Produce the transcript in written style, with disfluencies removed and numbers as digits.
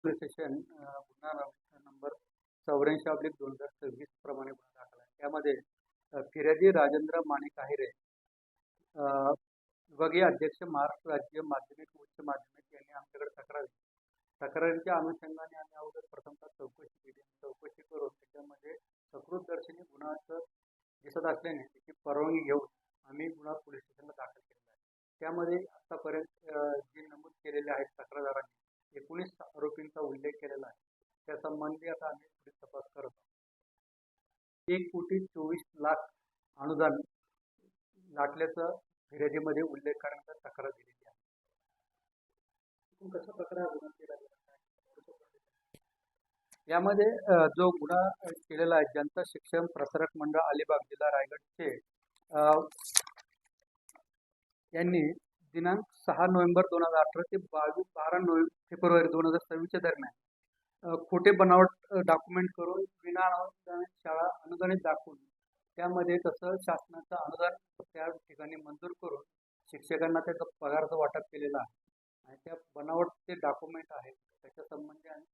Police station गुन्हा number 84/2026 प्रमाणे गुन्हा दाखल आहे. त्यामध्ये फिर्यादी राजेंद्र माणिक आहिरे, विभागीय अध्यक्ष, महाराष्ट्र राज्य माध्यमिक उच्च माध्यमिक यांनी आमच्याकडे तक्रारीच्या अनुषंगाने आम्ही अगोदर प्रथमतः चौकशी केली. चौकशी करून त्याच्यामध्ये सकृतदर्शनी गुन्हाचं दिसत असल्याने त्याची परवानगी घेऊन आम्ही गुन्हा पोलीस स्टेशनला दाखल केलेला आहे. त्यामध्ये आतापर्यंत जे नमूद केलेले आहेत तक्रारदारांनी 19 आरोपींचा उल्लेख केलेला आहे. त्या संबंधी आता आम्ही पुढील तपास करत आहोत. 1,24,00,000 अनुदान लाटल्याचा फिर्यादीमध्ये उल्लेख करण्याचा तक्रार दिलेली आहे. कशा प्रकारे गुन्हा केला गेला यामध्ये जो गुन्हा केलेला आहे जनता शिक्षण प्रसारक मंडळ अलिबाग जिल्हा रायगडचे यांनी दिनांक 6 नोव्हेंबर 2018 ते 12 फेब्रुवारी 2026 दरम्यान खोटे बनावट डॉक्युमेंट करून विना अनुदानित शाळा अनुदानित दाखवून त्यामध्ये तसं शासनाचं अनुदान त्या ठिकाणी मंजूर करून शिक्षकांना त्याचा पगाराचं वाटप केलेलं आहे आणि त्या बनावट जे डॉक्युमेंट आहेत त्याच्या संबंधी आम्ही